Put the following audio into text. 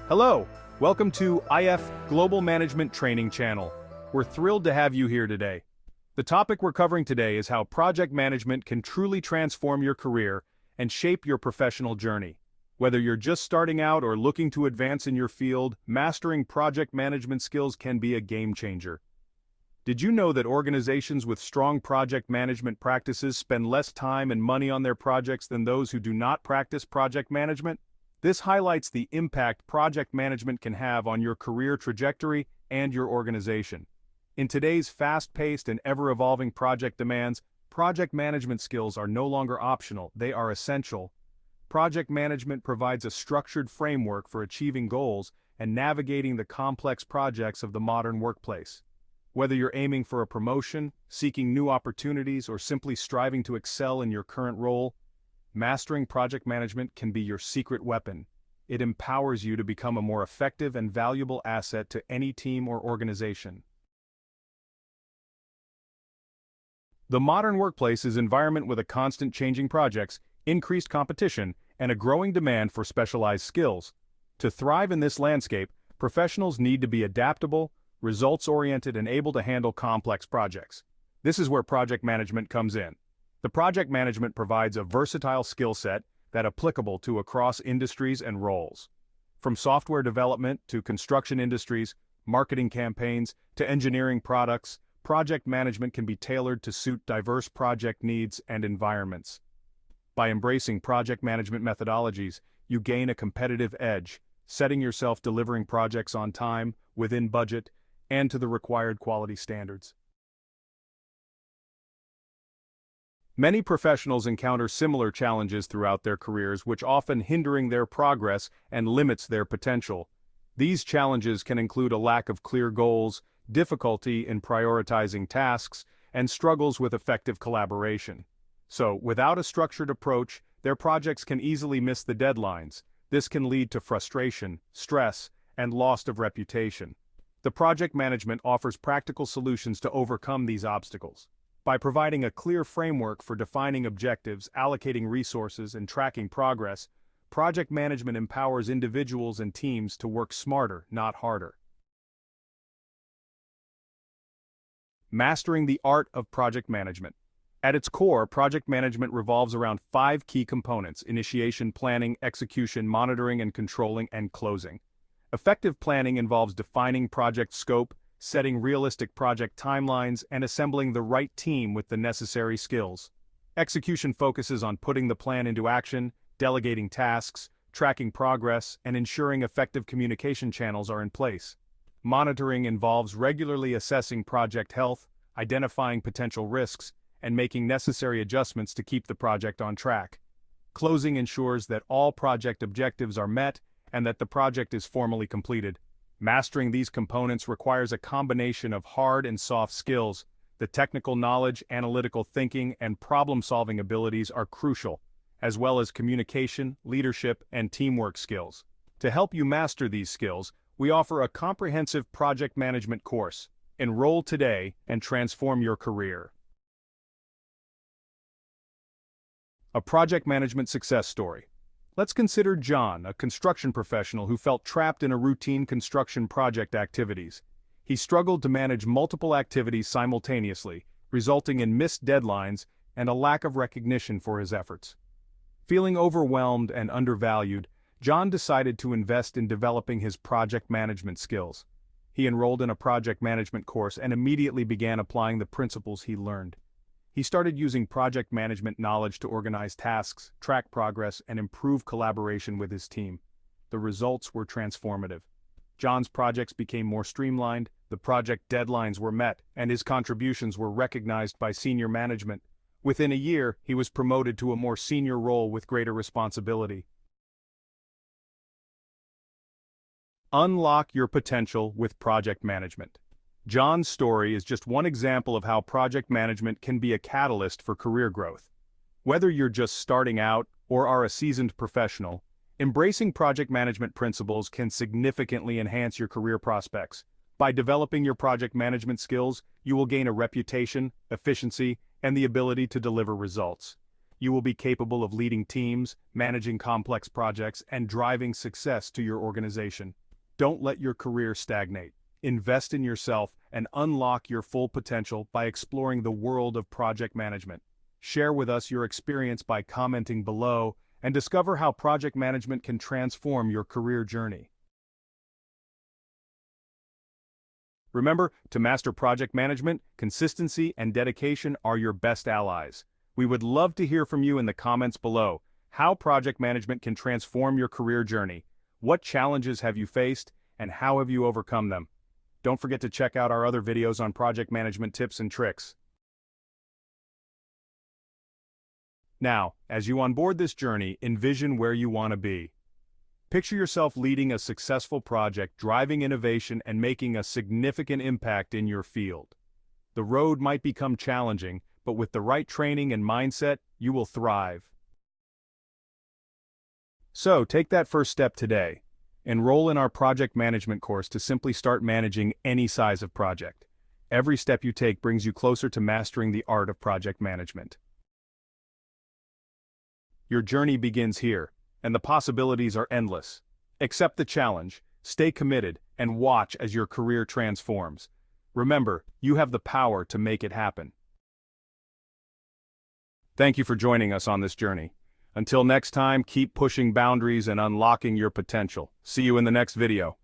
Hello, welcome to IF Global Management Training Channel. We're thrilled to have you here today. The topic we're covering today is how project management can truly transform your career and shape your professional journey. Whether you're just starting out or looking to advance in your field, mastering project management skills can be a game changer. Did you know that organizations with strong project management practices spend less time and money on their projects than those who do not practice project management? This highlights the impact project management can have on your career trajectory and your organization. In today's fast-paced and ever-evolving project demands, project management skills are no longer optional, they are essential. Project management provides a structured framework for achieving goals and navigating the complex projects of the modern workplace. Whether you're aiming for a promotion, seeking new opportunities, or simply striving to excel in your current role, mastering project management can be your secret weapon. It empowers you to become a more effective and valuable asset to any team or organization. The modern workplace is an environment with a constant changing projects, increased competition, and a growing demand for specialized skills. To thrive in this landscape, professionals need to be adaptable, results-oriented, and able to handle complex projects. This is where project management comes in. The project management provides a versatile skill set that is applicable to across industries and roles. From software development to construction industries, marketing campaigns, to engineering products, project management can be tailored to suit diverse project needs and environments. By embracing project management methodologies, you gain a competitive edge, setting yourself delivering projects on time, within budget, and to the required quality standards. Many professionals encounter similar challenges throughout their careers, which often hindering their progress and limits their potential. These challenges can include a lack of clear goals, difficulty in prioritizing tasks, and struggles with effective collaboration. So, without a structured approach, their projects can easily miss the deadlines. This can lead to frustration, stress, and loss of reputation. The project management offers practical solutions to overcome these obstacles. By providing a clear framework for defining objectives, allocating resources, and tracking progress, project management empowers individuals and teams to work smarter, not harder. Mastering the art of project management. At its core, project management revolves around 5 key components: initiation, planning, execution, monitoring and controlling, and closing. Effective planning involves defining project scope, setting realistic project timelines, and assembling the right team with the necessary skills. Execution focuses on putting the plan into action, delegating tasks, tracking progress, and ensuring effective communication channels are in place. Monitoring involves regularly assessing project health, identifying potential risks, and making necessary adjustments to keep the project on track. Closing ensures that all project objectives are met and that the project is formally completed. Mastering these components requires a combination of hard and soft skills. The technical knowledge, analytical thinking, and problem-solving abilities are crucial, as well as communication, leadership, and teamwork skills. To help you master these skills, we offer a comprehensive project management course. Enroll today and transform your career. A project management success story. Let's consider John, a construction professional who felt trapped in a routine construction project activities. He struggled to manage multiple activities simultaneously, resulting in missed deadlines and a lack of recognition for his efforts. Feeling overwhelmed and undervalued, John decided to invest in developing his project management skills. He enrolled in a project management course and immediately began applying the principles he learned. He started using project management knowledge to organize tasks, track progress, and improve collaboration with his team. The results were transformative. John's projects became more streamlined, the project deadlines were met, and his contributions were recognized by senior management. Within a year, he was promoted to a more senior role with greater responsibility. Unlock your potential with project management. John's story is just one example of how project management can be a catalyst for career growth. Whether you're just starting out or are a seasoned professional, embracing project management principles can significantly enhance your career prospects. By developing your project management skills, you will gain a reputation, efficiency, and the ability to deliver results. You will be capable of leading teams, managing complex projects, and driving success to your organization. Don't let your career stagnate. Invest in yourself and unlock your full potential by exploring the world of project management. Share with us your experience by commenting below and discover how project management can transform your career journey. Remember, to master project management, consistency and dedication are your best allies. We would love to hear from you in the comments below. How project management can transform your career journey. What challenges have you faced, and how have you overcome them? Don't forget to check out our other videos on project management tips and tricks. Now, as you onboard this journey, envision where you want to be. Picture yourself leading a successful project, driving innovation, and making a significant impact in your field. The road might become challenging, but with the right training and mindset, you will thrive. So, take that first step today. Enroll in our project management course to simply start managing any size of project. Every step you take brings you closer to mastering the art of project management. Your journey begins here, and the possibilities are endless. Accept the challenge, stay committed, and watch as your career transforms. Remember, you have the power to make it happen. Thank you for joining us on this journey. Until next time, keep pushing boundaries and unlocking your potential. See you in the next video.